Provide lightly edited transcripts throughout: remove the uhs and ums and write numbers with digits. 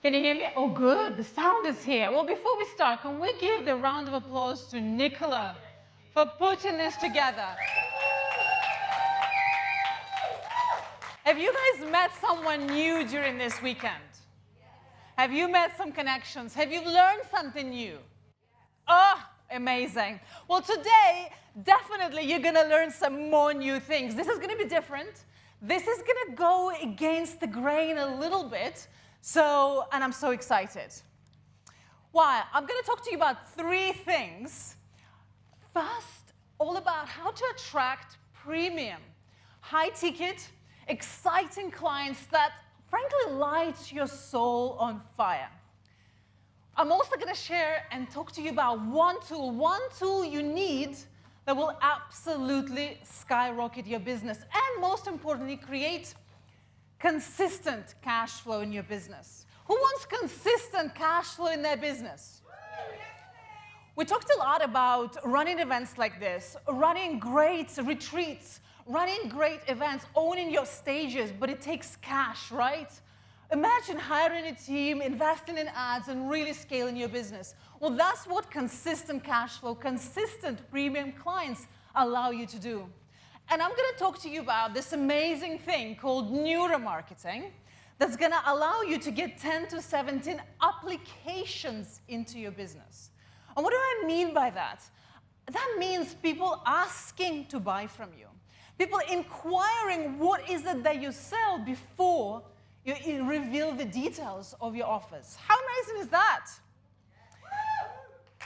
Can you hear me? Oh, good. The sound is here. Well, before we start, can we give the round of applause to Nicola for putting this together? Have you guys met someone new during this weekend? Have you met some connections? Have you learned something new? Oh, amazing. Well, today, definitely you're going to learn some more new things. This is going to be different. This is going to go against the grain a little bit. And I'm so excited. Why? I'm going to talk to you about 3 things. First, all about how to attract premium, high-ticket, exciting clients that, frankly, light your soul on fire. I'm also going to share and talk to you about one tool you need that will absolutely skyrocket your business and, most importantly, create consistent cash flow in your business. Who wants consistent cash flow in their business? We talked a lot about running events like this, running great retreats, running great events, owning your stages, but it takes cash, right? Imagine hiring a team, investing in ads, and really scaling your business. Well, that's what consistent cash flow, consistent premium clients allow you to do. And I'm going to talk to you about this amazing thing called Neuromarketing that's going to allow you to get 10 to 17 applications into your business. And what do I mean by that? That means people asking to buy from you, people inquiring what is it that you sell before you reveal the details of your offers. How amazing is that?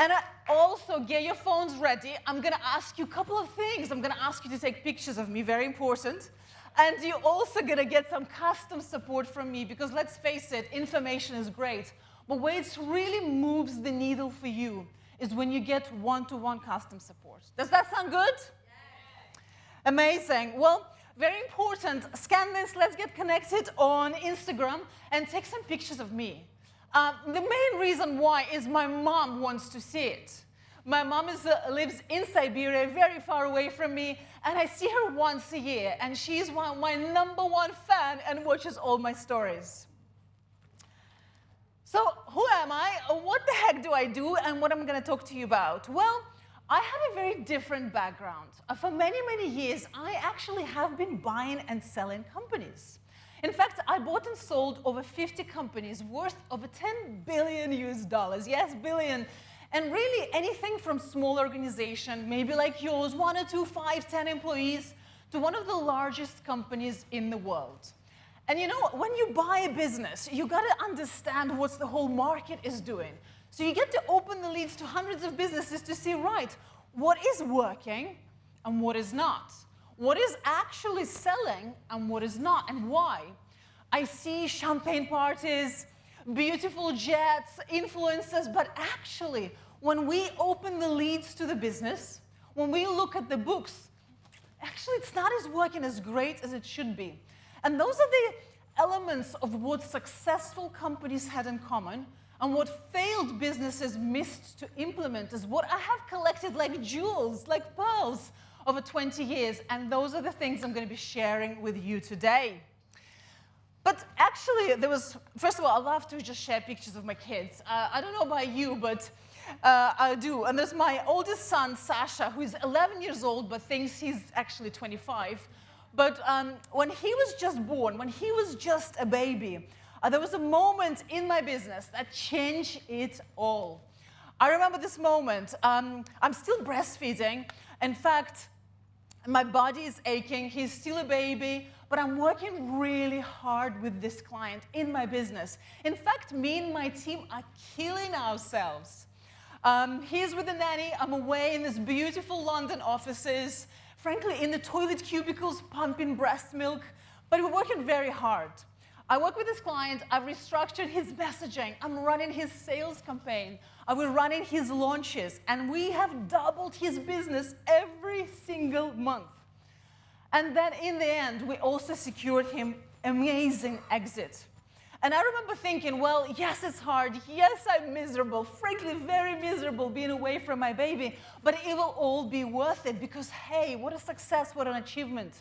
And also, get your phones ready. I'm going to ask you a couple of things. I'm going to ask you to take pictures of me, very important. And you're also going to get some custom support from me because, let's face it, information is great. But where it really moves the needle for you is when you get one-to-one custom support. Does that sound good? Yes. Amazing. Well, very important. Scan this. Let's get connected on Instagram and take some pictures of me. The main reason why is my mom wants to see it. My mom lives in Siberia, very far away from me, and I see her once a year, and she's my #1 fan and watches all my stories. So who am I? What the heck do I do, and what am I going to talk to you about? Well, I have a very different background. For many, many years, I actually have been buying and selling companies. In fact, I bought and sold over 50 companies worth over $10 billion US. Yes, billion. And really anything from small organization, maybe like yours, 1 or 2, 5, 10 employees, to one of the largest companies in the world. And you know, when you buy a business, you got to understand what the whole market is doing. So you get to open the leads to hundreds of businesses to see, right, what is working and what is not. What is actually selling and what is not, and why? I see champagne parties, beautiful jets, influencers, but actually, when we open the leads to the business, when we look at the books, actually it's not as working as great as it should be. And those are the elements of what successful companies had in common, and what failed businesses missed to implement is what I have collected like jewels, like pearls, over 20 years, and those are the things I'm going to be sharing with you today. But actually, first of all, I love to just share pictures of my kids. I don't know about you, but I do. And there's my oldest son, Sasha, who is 11 years old, but thinks he's actually 25. But when he was just born, when he was just a baby, there was a moment in my business that changed it all. I remember this moment. I'm still breastfeeding. In fact, my body is aching. He's still a baby, but I'm working really hard with this client in my business. In fact, me and my team are killing ourselves. He's with a nanny. I'm away in this beautiful London offices, frankly, in the toilet cubicles, pumping breast milk, but we're working very hard. I work with this client. I've restructured his messaging. I'm running his sales campaign. We're running his launches, and we have doubled his business every single month. And then in the end, we also secured him amazing exit. And I remember thinking, well, yes, it's hard. Yes, I'm miserable, frankly, very miserable being away from my baby, but it will all be worth it because, hey, what a success, what an achievement.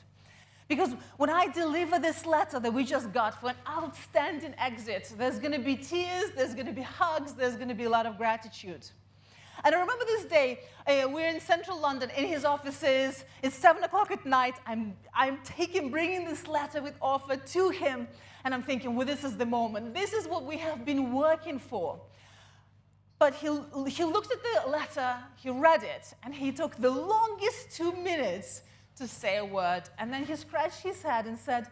Because when I deliver this letter that we just got for an outstanding exit, there's going to be tears, there's going to be hugs, there's going to be a lot of gratitude. And I remember this day, we're in central London, in his offices. It's 7 o'clock at night. I'm bringing this letter with offer to him. And I'm thinking, well, this is the moment. This is what we have been working for. But he looked at the letter, he read it, and he took the longest 2 minutes to say a word. And then he scratched his head and said,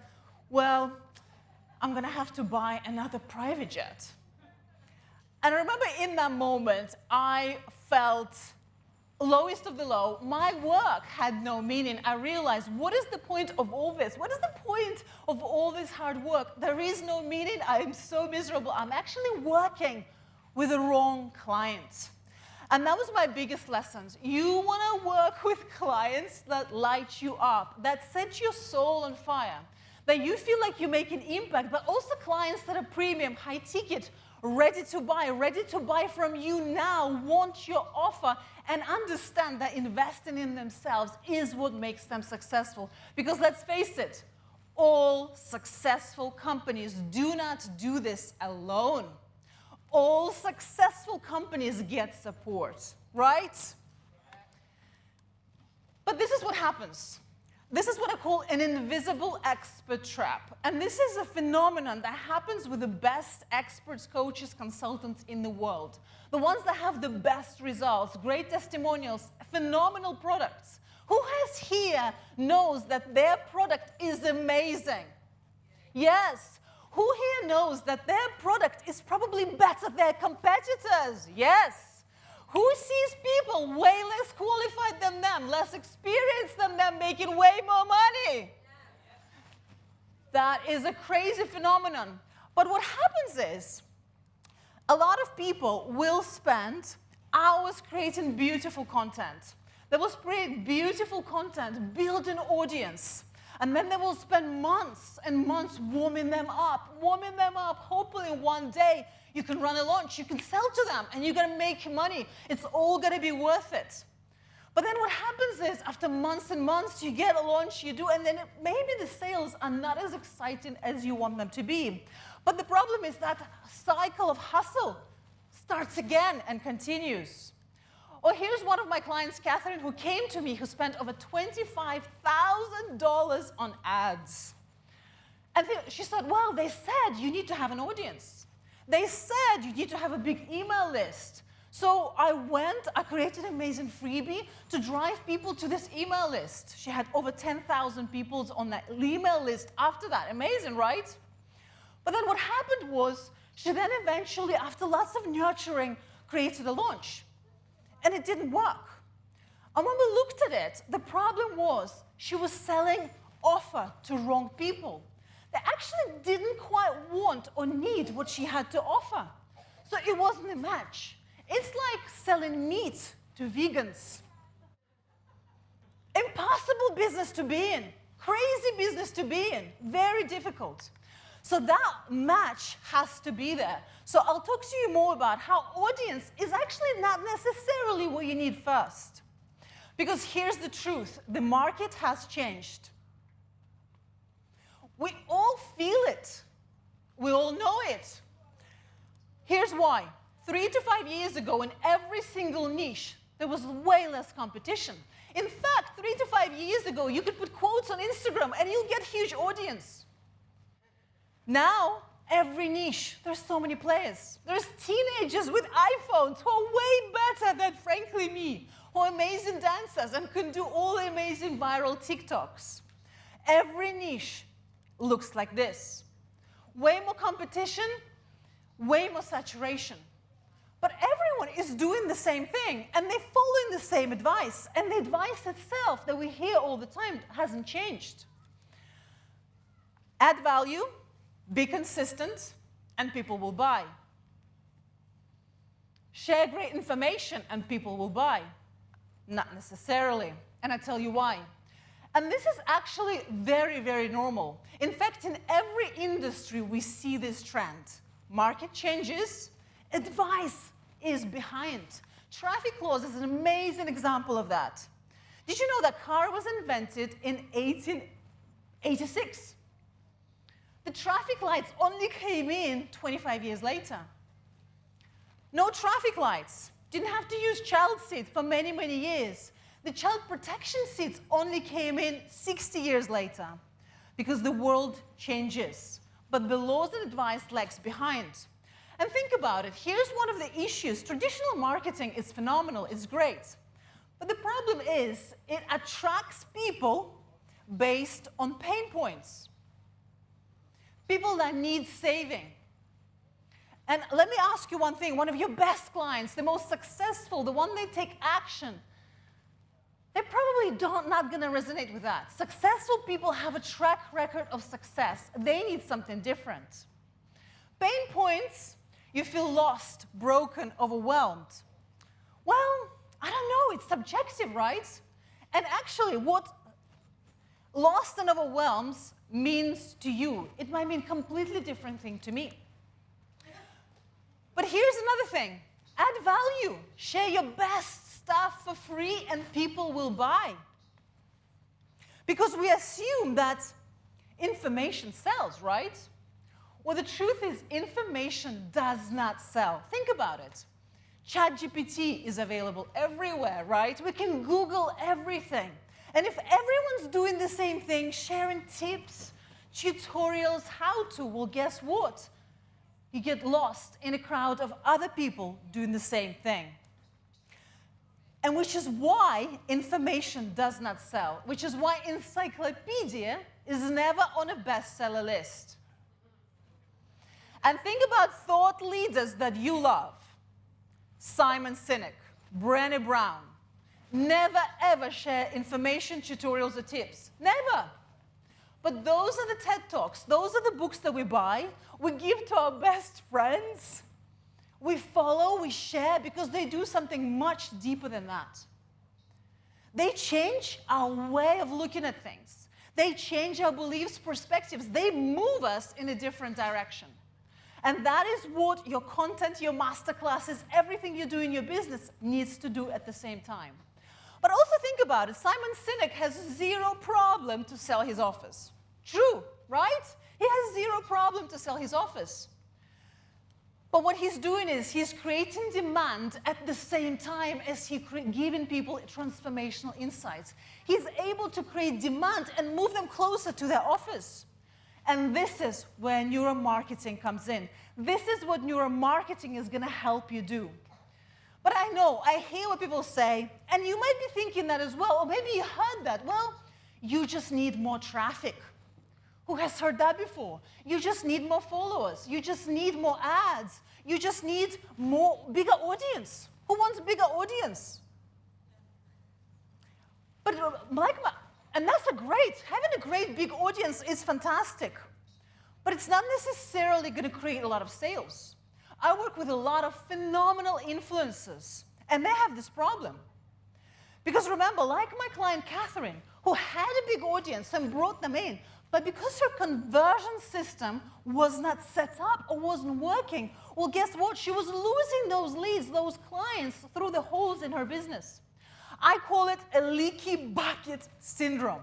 well, I'm going to have to buy another private jet. And I remember in that moment, I felt lowest of the low. My work had no meaning. I realized, what is the point of all this? What is the point of all this hard work? There is no meaning. I am so miserable. I'm actually working with the wrong clients. And that was my biggest lesson. You want to work with clients that light you up, that set your soul on fire, that you feel like you make an impact, but also clients that are premium, high ticket, ready to buy from you now, want your offer, and understand that investing in themselves is what makes them successful. Because let's face it, all successful companies do not do this alone. All successful companies get support, right? But this is what happens. This is what I call an invisible expert trap. And this is a phenomenon that happens with the best experts, coaches, consultants in the world. The ones that have the best results, great testimonials, phenomenal products. Who has here knows that their product is amazing? Yes. Who here knows that their product is probably better than their competitors? Yes. Who sees people way less qualified than them, less experienced than them, making way more money? That is a crazy phenomenon. But what happens is, a lot of people will spend hours creating beautiful content. They will create beautiful content, build an audience. And then they will spend months and months warming them up. Hopefully one day you can run a launch, you can sell to them, and you're going to make money. It's all going to be worth it. But then what happens is, after months and months, you get a launch, you do, and then maybe the sales are not as exciting as you want them to be. But the problem is that cycle of hustle starts again and continues. Or here's one of my clients, Catherine, who came to me, who spent over $25,000 on ads. And she said, well, they said you need to have an audience. They said you need to have a big email list. So I created an amazing freebie to drive people to this email list. She had over 10,000 people on that email list after that. Amazing, right? But then what happened was, she then eventually, after lots of nurturing, created a launch. And it didn't work. And when we looked at it, the problem was she was selling offer to wrong people. They actually didn't quite want or need what she had to offer. So it wasn't a match. It's like selling meat to vegans. Impossible business to be in. Crazy business to be in. Very difficult. So that match has to be there. So I'll talk to you more about how audience is actually not necessarily what you need first. Because here's the truth. The market has changed. We all feel it. We all know it. Here's why. 3 to 5 years ago, in every single niche, there was way less competition. In fact, 3 to 5 years ago, you could put quotes on Instagram and you'll get huge audience. Now, every niche, there's so many players. There's teenagers with iPhones who are way better than, frankly, me, who are amazing dancers and can do all the amazing viral TikToks. Every niche looks like this. Way more competition, way more saturation. But everyone is doing the same thing, and they're following the same advice. And the advice itself that we hear all the time hasn't changed. Add value, be consistent, and people will buy. Share great information, and people will buy. Not necessarily, and I tell you why. And this is actually very, very normal. In fact, in every industry, we see this trend. Market changes, advice is behind. Traffic laws is an amazing example of that. Did you know that car was invented in 86. The traffic lights only came in 25 years later. No traffic lights. Didn't have to use child seats for many, many years. The child protection seats only came in 60 years later because the world changes, but the laws and advice lags behind. And think about it. Here's one of the issues. Traditional marketing is phenomenal. It's great. But the problem is it attracts people based on pain points. People that need saving. And let me ask you one thing. One of your best clients, the most successful, the one they take action, they're probably not going to resonate with that. Successful people have a track record of success. They need something different. Pain points, you feel lost, broken, overwhelmed. Well, I don't know. It's subjective, right? And actually, what lost and overwhelms means to you, it might mean a completely different thing to me. But here's another thing. Add value. Share your best stuff for free and people will buy. Because we assume that information sells, right? Well, the truth is information does not sell. Think about it. ChatGPT is available everywhere, right? We can Google everything. And if everyone's doing the same thing, sharing tips, tutorials, how-to, well, guess what? You get lost in a crowd of other people doing the same thing. And which is why information does not sell, which is why encyclopedia is never on a bestseller list. And think about thought leaders that you love. Simon Sinek, Brené Brown. Never, ever share information, tutorials, or tips. Never. But those are the TED Talks. Those are the books that we buy. We give to our best friends. We follow, we share, because they do something much deeper than that. They change our way of looking at things. They change our beliefs, perspectives. They move us in a different direction. And that is what your content, your masterclasses, everything you do in your business needs to do at the same time. But also think about it. Simon Sinek has zero problem to sell his office. True, right? He has zero problem to sell his office. But what he's doing is he's creating demand at the same time as he's giving people transformational insights. He's able to create demand and move them closer to their office. And this is where neuromarketing comes in. This is what neuromarketing is going to help you do. But I know, I hear what people say, and you might be thinking that as well, or maybe you heard that. Well, you just need more traffic. Who has heard that before? You just need more followers. You just need more ads. You just need bigger audience. Who wants bigger audience? But and that's having a great big audience is fantastic. But it's not necessarily going to create a lot of sales. I work with a lot of phenomenal influencers, and they have this problem. Because remember, like my client Catherine, who had a big audience and brought them in, but because her conversion system was not set up or wasn't working, well, guess what? She was losing those leads, those clients, through the holes in her business. I call it a leaky bucket syndrome.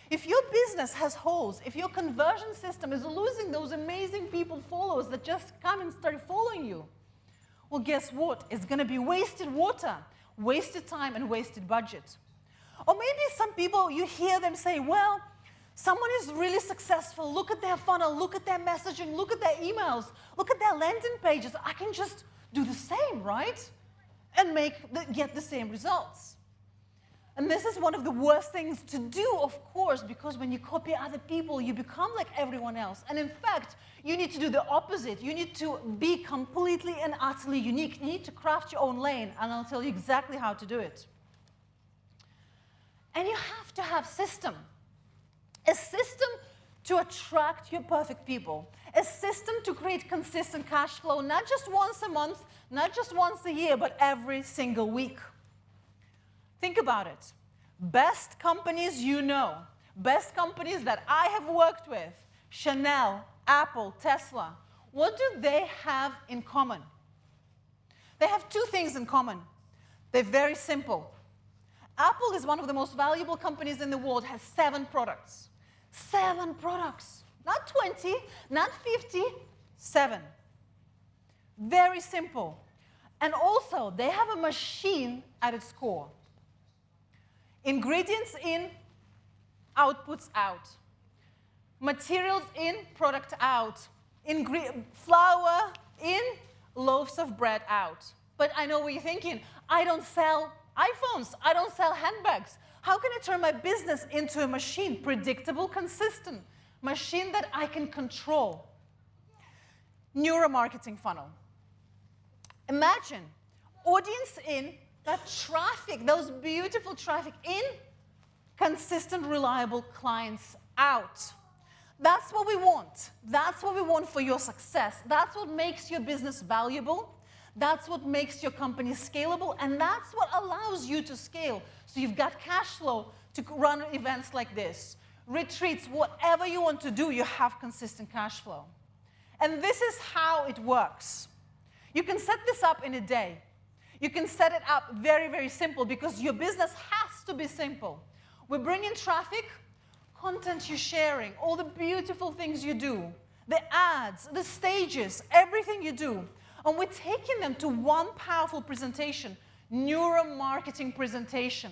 If your business has holes, if your conversion system is losing those amazing people, followers that just come and start following you, well, guess what? It's going to be wasted water, wasted time, and wasted budget. Or maybe some people, you hear them say, well, someone is really successful. Look at their funnel. Look at their messaging. Look at their emails. Look at their landing pages. I can just do the same, right? And get the same results. And this is one of the worst things to do, of course, because when you copy other people, you become like everyone else. And in fact, you need to do the opposite. You need to be completely and utterly unique. You need to craft your own lane, and I'll tell you exactly how to do it. And you have to have a system to attract your perfect people, a system to create consistent cash flow, not just once a month, not just once a year, but every single week. Think about it. Best companies you know, best companies that I have worked with, Chanel, Apple, Tesla, what do they have in common? They have two things in common. They're very simple. Apple is one of the most valuable companies in the world, has 7 products. 7 products. Not 20, not 50, 7. Very simple. And also, they have a machine at its core. Ingredients in, outputs out. Materials in, product out. Flour in, loaves of bread out. But I know what you're thinking. I don't sell iPhones. I don't sell handbags. How can I turn my business into a machine? Predictable, consistent. Machine that I can control. Neuromarketing funnel. Imagine audience in, that traffic, those beautiful traffic in, consistent, reliable clients out. That's what we want. That's what we want for your success. That's what makes your business valuable. That's what makes your company scalable. And that's what allows you to scale. So you've got cash flow to run events like this. Retreats, whatever you want to do, you have consistent cash flow. And this is how it works. You can set this up in a day. You can set it up very, very simple because your business has to be simple. We bring in traffic, content you're sharing, all the beautiful things you do, the ads, the stages, everything you do. And we're taking them to one powerful presentation, neuromarketing presentation.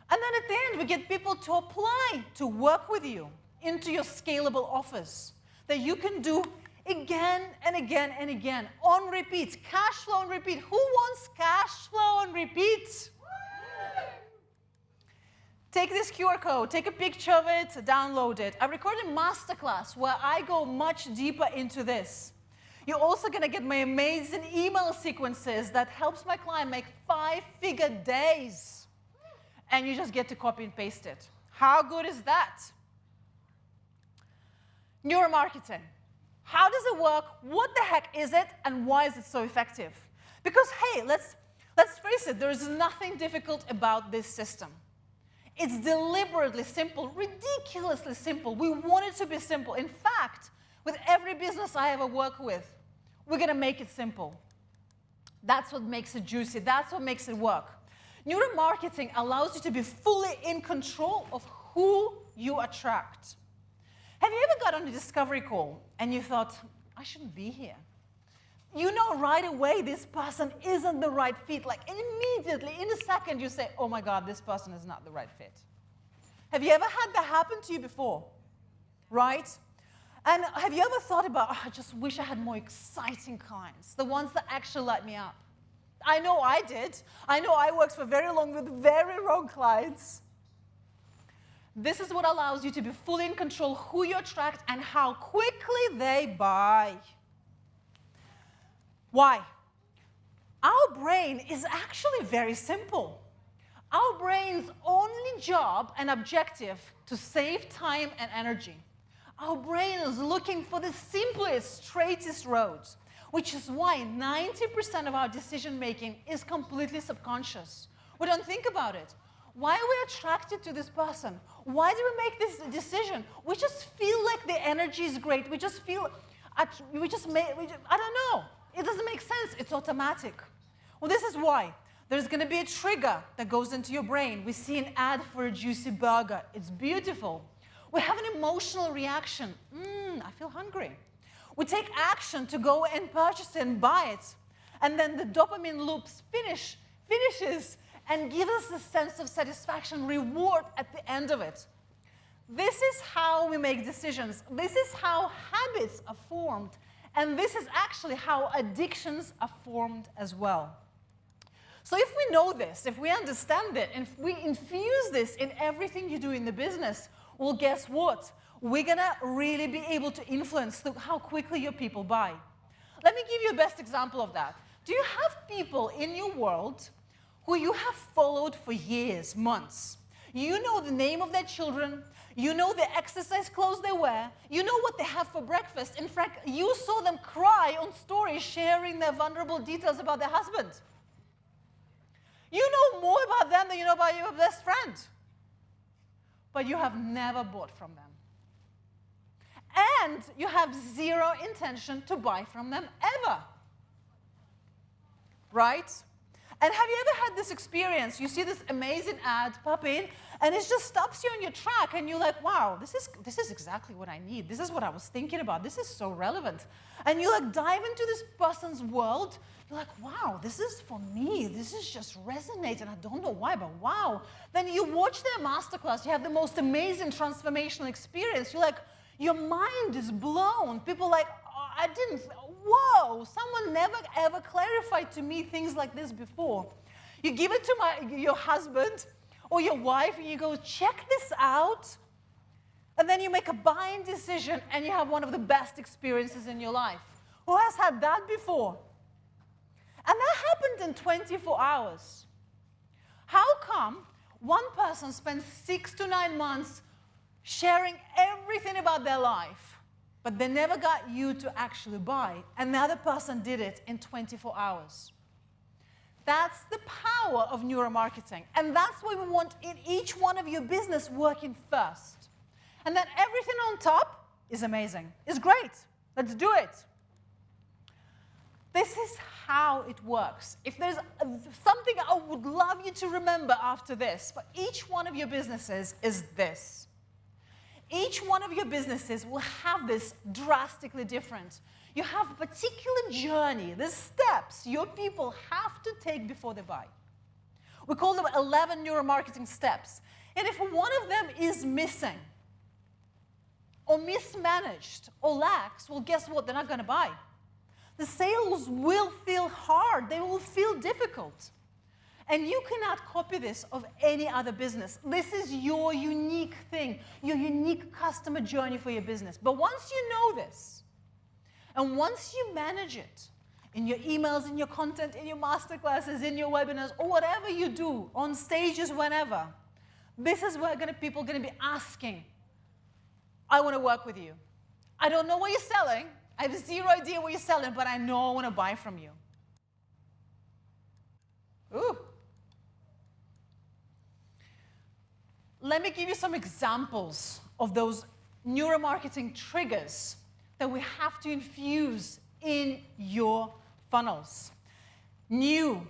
And then at the end, we get people to apply to work with you into your scalable offers that you can do again and again and again, on repeat, cash flow on repeat. Who wants cash flow on repeat? Take this QR code, take a picture of it, download it. I recorded a masterclass where I go much deeper into this. You're also going to get my amazing email sequences that helps my client make 5-figure days. And you just get to copy and paste it. How good is that? Neuromarketing. How does it work? What the heck is it? And why is it so effective? Because, hey, let's face it, there is nothing difficult about this system. It's deliberately simple, ridiculously simple. We want it to be simple. In fact, with every business I ever work with, we're going to make it simple. That's what makes it juicy. That's what makes it work. Neuromarketing allows you to be fully in control of who you attract. Have you ever got on a discovery call and you thought, I shouldn't be here? You know right away this person isn't the right fit. Like immediately, in a second, you say, oh my God, this person is not the right fit. Have you ever had that happen to you before? Right? And have you ever thought about, oh, I just wish I had more exciting clients, the ones that actually light me up? I know I did. I know I worked for very long with very wrong clients. This is what allows you to be fully in control who you attract and how quickly they buy. Why? Our brain is actually very simple. Our brain's only job and objective to save time and energy. Our brain is looking for the simplest, straightest roads, which is why 90% of our decision-making is completely subconscious. We don't think about it. Why are we attracted to this person? Why do we make this decision? We just feel like the energy is great. We just feel, I don't know. It doesn't make sense. It's automatic. Well, this is why. There's going to be a trigger that goes into your brain. We see an ad for a juicy burger. It's beautiful. We have an emotional reaction. I feel hungry. We take action to go and purchase it and buy it. And then the dopamine loops finishes and gives us a sense of satisfaction, reward at the end of it. This is how we make decisions. This is how habits are formed. And this is actually how addictions are formed as well. So if we know this, if we understand it, and if we infuse this in everything you do in the business, well, guess what? We're going to really be able to influence how quickly your people buy. Let me give you a best example of that. Do you have people in your world who you have followed for years, months? You know the name of their children. You know the exercise clothes they wear. You know what they have for breakfast. In fact, you saw them cry on stories sharing their vulnerable details about their husband. You know more about them than you know about your best friend. But you have never bought from them. And you have zero intention to buy from them ever. Right? And have you ever had this experience? You see this amazing ad pop in, and it just stops you on your track, and you're like, wow, this is exactly what I need. This is what I was thinking about. This is so relevant. And you like dive into this person's world. You're like, wow, this is for me. This is just resonating. I don't know why, but wow. Then you watch their masterclass. You have the most amazing transformational experience. You're like, your mind is blown. People are like, oh, I didn't, whoa, someone never ever clarified to me things like this before. You give it to your husband or your wife and you go, check this out. And then you make a buying decision and you have one of the best experiences in your life. Who has had that before? And that happened in 24 hours. How come one person spends 6 to 9 months sharing everything about their life, but they never got you to actually buy, and the other person did it in 24 hours? That's the power of neuromarketing, and that's what we want in each one of your business working first. And then everything on top is amazing. It's great. Let's do it. This is how it works. If there's something I would love you to remember after this for each one of your businesses is this. Each one of your businesses will have this drastically different. You have a particular journey, the steps your people have to take before they buy. We call them 11 neuromarketing steps. And if one of them is missing, or mismanaged, or lacks, well, guess what? They're not going to buy. The sales will feel hard. They will feel difficult. And you cannot copy this of any other business. This is your unique thing, your unique customer journey for your business. But once you know this, and once you manage it in your emails, in your content, in your masterclasses, in your webinars, or whatever you do, on stages, whenever, this is where people are going to be asking, I want to work with you. I don't know what you're selling. I have zero idea what you're selling, but I know I want to buy from you. Ooh. Let me give you some examples of those neuromarketing triggers that we have to infuse in your funnels. New.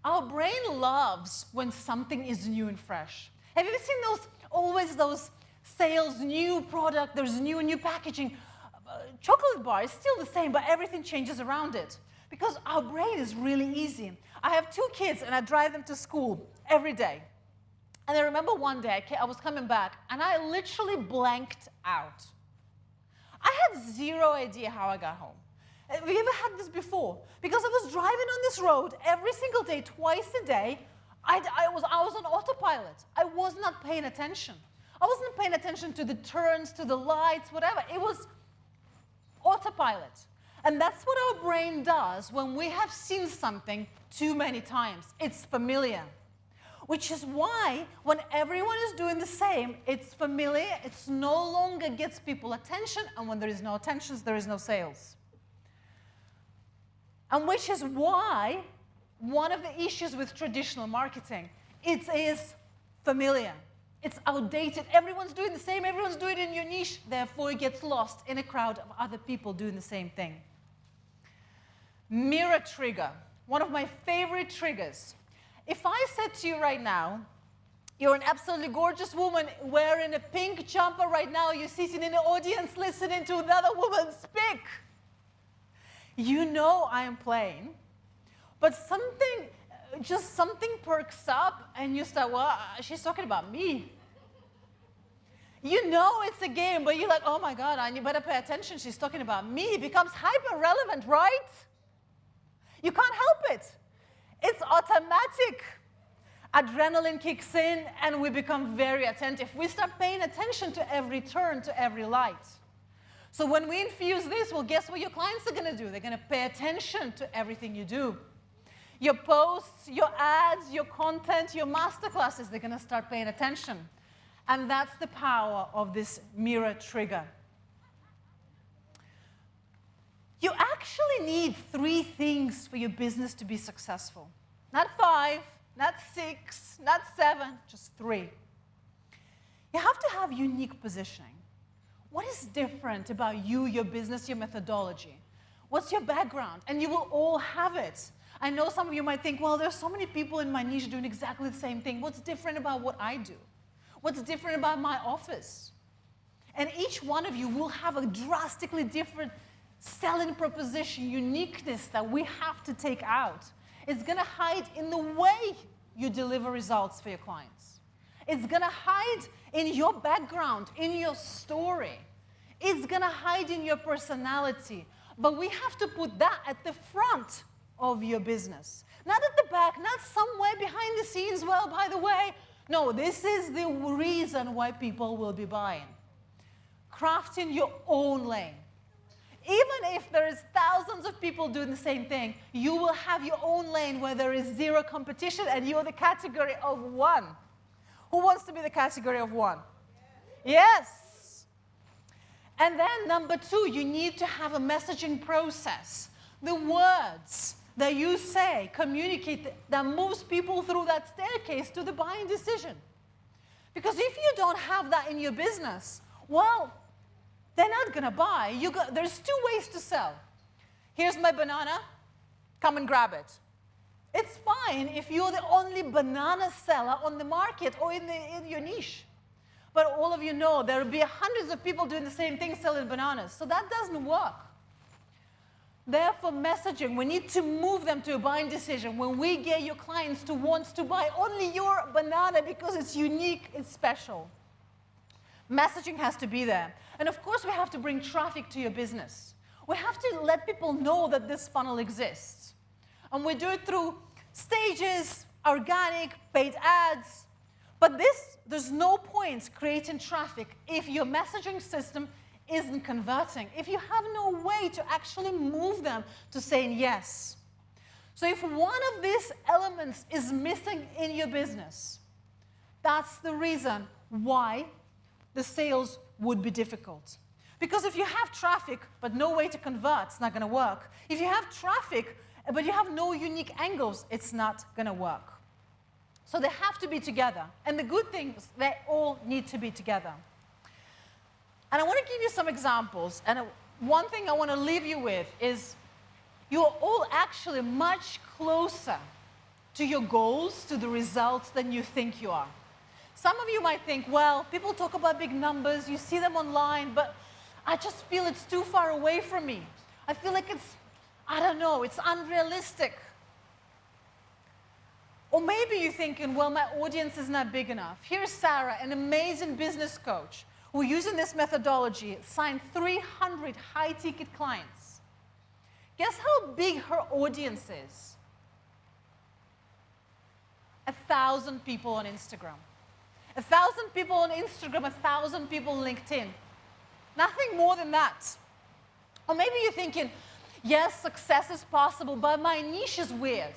Our brain loves when something is new and fresh. Have you ever seen always those sales, new product, there's new packaging. Chocolate bar is still the same, but everything changes around it. Because our brain is really easy. I have 2 kids, and I drive them to school every day. And I remember one day, I was coming back, and I literally blanked out. I had zero idea how I got home. Have you ever had this before? Because I was driving on this road every single day, twice a day. I was on autopilot. I was not paying attention. I wasn't paying attention to the turns, to the lights, whatever. It was autopilot. And that's what our brain does when we have seen something too many times. It's familiar. Which is why when everyone is doing the same, it's familiar, it's no longer gets people attention, and when there is no attention, there is no sales. And which is why one of the issues with traditional marketing, it is familiar. It's outdated. Everyone's doing the same. Everyone's doing it in your niche. Therefore, it gets lost in a crowd of other people doing the same thing. Mirror trigger, one of my favorite triggers. If I said to you right now, you're an absolutely gorgeous woman wearing a pink jumper right now, you're sitting in the audience listening to another woman speak, you know I am playing, but something perks up and you start, well, she's talking about me. You know it's a game, but you're like, oh my God, you better pay attention, she's talking about me. It becomes hyper-relevant, right? You can't help it. It's automatic. Adrenaline kicks in and we become very attentive. We start paying attention to every turn, to every light. So when we infuse this, well, guess what your clients are going to do? They're going to pay attention to everything you do. Your posts, your ads, your content, your masterclasses, they're going to start paying attention. And that's the power of this mirror trigger. You actually need 3 things for your business to be successful. Not 5, not 6, not 7, just 3. You have to have unique positioning. What is different about you, your business, your methodology? What's your background? And you will all have it. I know some of you might think, well, there's so many people in my niche doing exactly the same thing. What's different about what I do? What's different about my office? And each one of you will have a drastically different selling proposition, uniqueness that we have to take out. It's going to hide in the way you deliver results for your clients. It's going to hide in your background, in your story. It's going to hide in your personality. But we have to put that at the front of your business. Not at the back, not somewhere behind the scenes. Well, by the way, no, this is the reason why people will be buying. Crafting your own lane. Even if there is thousands of people doing the same thing, you will have your own lane where there is zero competition and you're the category of one. Who wants to be the category of one? Yes. And then number two, you need to have a messaging process. The words that you say communicate that moves people through that staircase to the buying decision. Because if you don't have that in your business, well, they're not going to buy. There's two ways to sell. Here's my banana. Come and grab it. It's fine if you're the only banana seller on the market or in your niche. But all of you know there will be hundreds of people doing the same thing selling bananas. So that doesn't work. Therefore, messaging, we need to move them to a buying decision. When we get your clients to want to buy only your banana because it's unique, it's special. Messaging has to be there. And of course, we have to bring traffic to your business. We have to let people know that this funnel exists. And we do it through stages, organic, paid ads. But there's no point creating traffic if your messaging system isn't converting, if you have no way to actually move them to saying yes. So if one of these elements is missing in your business, that's the reason why the sales would be difficult. Because if you have traffic but no way to convert, it's not going to work. If you have traffic but you have no unique angles, it's not going to work. So they have to be together. And the good thing is they all need to be together. And I want to give you some examples. And one thing I want to leave you with is you're all actually much closer to your goals, to the results than you think you are. Some of you might think, well, people talk about big numbers, you see them online, but I just feel it's too far away from me. I feel like I don't know, it's unrealistic. Or maybe you're thinking, well, my audience is not big enough. Here's Sarah, an amazing business coach, who using this methodology signed 300 high-ticket clients. Guess how big her audience is? 1,000 people on Instagram. 1,000 people on Instagram, 1,000 people on LinkedIn. Nothing more than that. Or maybe you're thinking, yes, success is possible, but my niche is weird.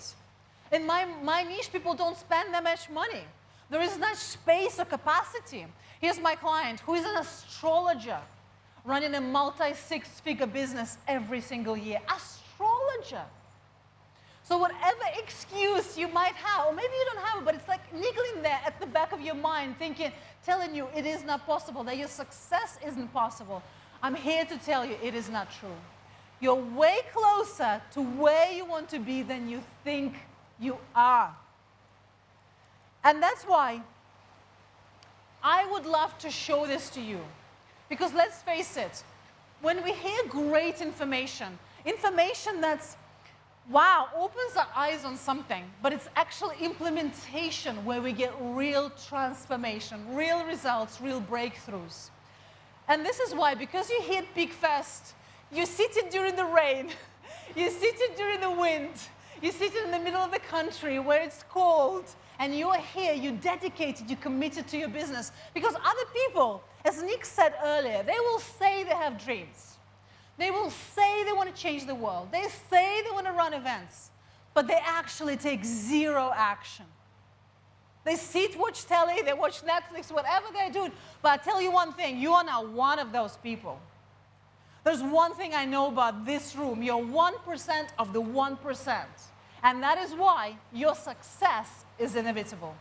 In my niche, people don't spend that much money. There is not space or capacity. Here's my client, who is an astrologer, running a multi-six-figure business every single year. Astrologer. So whatever excuse you might have, or maybe you don't have it, but it's like niggling there at the back of your mind, telling you it is not possible, that your success isn't possible. I'm here to tell you it is not true. You're way closer to where you want to be than you think you are. And that's why I would love to show this to you. Because let's face it, when we hear great information that's, wow, opens our eyes on something, but it's actually implementation where we get real transformation, real results, real breakthroughs. And this is why, because you hit peak fast, you sit it during the rain, you sit it during the wind, you sit in the middle of the country where it's cold, and you're here, you're dedicated, you're committed to your business. Because other people, as Nick said earlier, they will say they have dreams. They will say they want to change the world. They say they want to run events, but they actually take zero action. They sit, watch telly, they watch Netflix, whatever they're doing. But I tell you one thing, you are not one of those people. There's one thing I know about this room. You're 1% of the 1%. And that is why your success is inevitable.